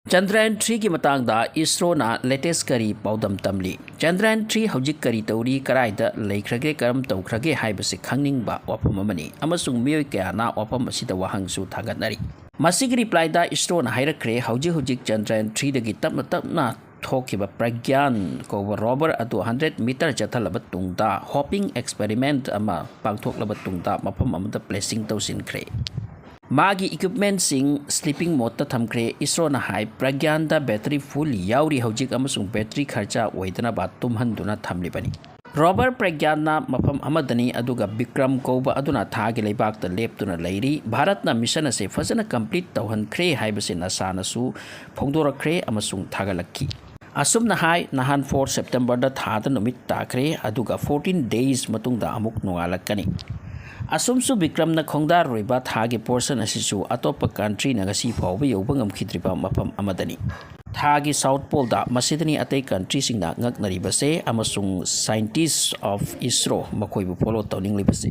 Chandrayan-3 की matangda ISRO na latest kari paudam tamli. Chandrayan-3 Houjik kari tauri karaida laikhrage karam tawkhrage haibase khangning ba wapam amani amasung miyoi kaya na wapam asida wahangsu thagatnari. Masigi reply da ISRO na hairakre Houjik Chandrayan-3 dagi tapna thokiba Pragyan Rover adu 100 meter chathalaba tungda hopping experiment ama pangthoklaba tungda mafam amada placing tawsinkre. Magi equipment sing sleeping mode ta thamkre ISRO na hai Pragyan da battery full yauri Houjik amasung battery kharcha oidana ba tumhanduna thamlibani. Rover Pragyan na mafam amadani aduga Bikram Koba aduna thagi leibak ta leptuna leiri Bharat na mission ase fazana complete tawhankhre haibase nasana su phongdorakre amasung thagalakki. Asum na hai nahan 4 September da thada numit takre aduga 14 days matungda amuk nungalakani. Asumsu Bikram na khongdar roiba thagi portion asisu atopa country na gasi phawba yoba ngamkhidriba mafam amadani. Thagi South Pole da masidani atay country singna ngaknaribase amasung scientists of ISRO makoibu follow tawninglibase.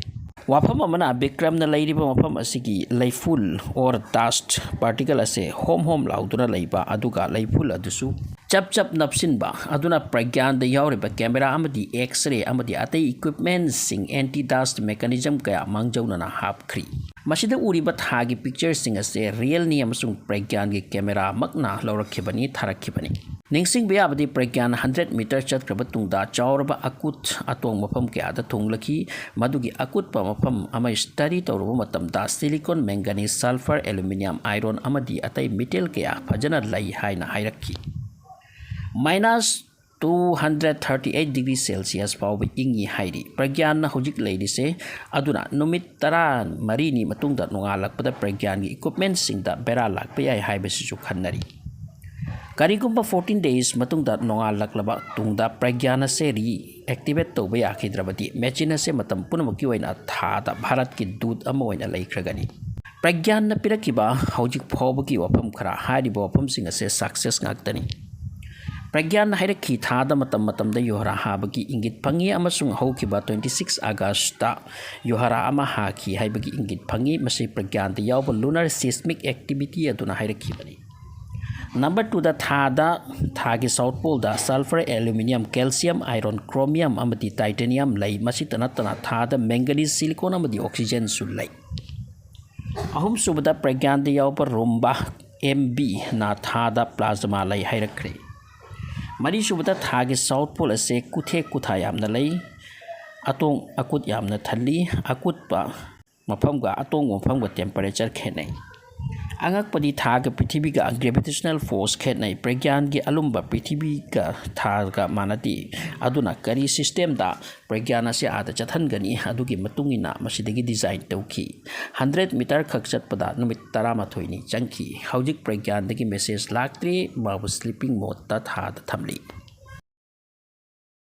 Wafam amana Bikram na lairiba mafam asigi laiful or dust particle ase hom lauduna laiba aduga laiful adusu chap napsin ba aduna Pragyan da yauriba camera amadi x-ray amadi atay equipment sing anti-dust mechanism kaya mangjauna na hapkhri. Masida uriba thagi picture sing ase real ni amasung Pragyan gi camera makna laurakhibani tharakhibani. Ningsing bayabadi Pragyan 100 meter chatkraba tungda chauraba akut atong mafam kaya da thunglaki madugi akut pa mafam ama study tawruba matamda silicon manganese sulfur aluminium iron amadi atay metal kaya phajana lai haina hairakki. -238 degrees Celsius fawba ingi hairi Pragyan na Houjik leidise aduna numit tara marini matungda nungalakpada Pragyan gi equipment singda bera lakpa yai haibasisu khannari. Karigumba 14 days matungda nungalaklaba tungda Pragyan ase reactivate tawba yakhidrabadi machine ase matam punamaki oina thada Bharat ki dud ama oina laikhragani. Pragyan na pirakiba Houjik phawba ki wafam khara hairiba wafam sing ase success ngaktani. Pragyan hairakhi thada matam da yohara habagi ingit phangi amasung haukiba 26 August da yohara ama haki haibagi ingit phangi masi Pragyan da yawba lunar seismic activity aduna hairakhi bani. Number 2 da thagi South Pole da sulfur aluminium calcium iron chromium amadi titanium lay masi tanatana thada manganese silicon amadi oxygen su lay. Ahum subada Pragyan da yawba rumba MB na thada plasma lay hairakre. Mari subata thagi South Pole ase kuthe kutha yamna lay atong akut yamna thalli akut pa mafam ga atong mafam ga temperature khenai angak padi thaga prithibi ga gravitational force khenai Pragyan gi alumba prithibi ga thaga manati aduna kari system da Pragyan ase ada chathangani adugi matungina masidagi design tawki 100 meter khak chatpada numit 13 ni changki Houjik Pragyan dagi message laktri babu sleeping mode ta thada thamli.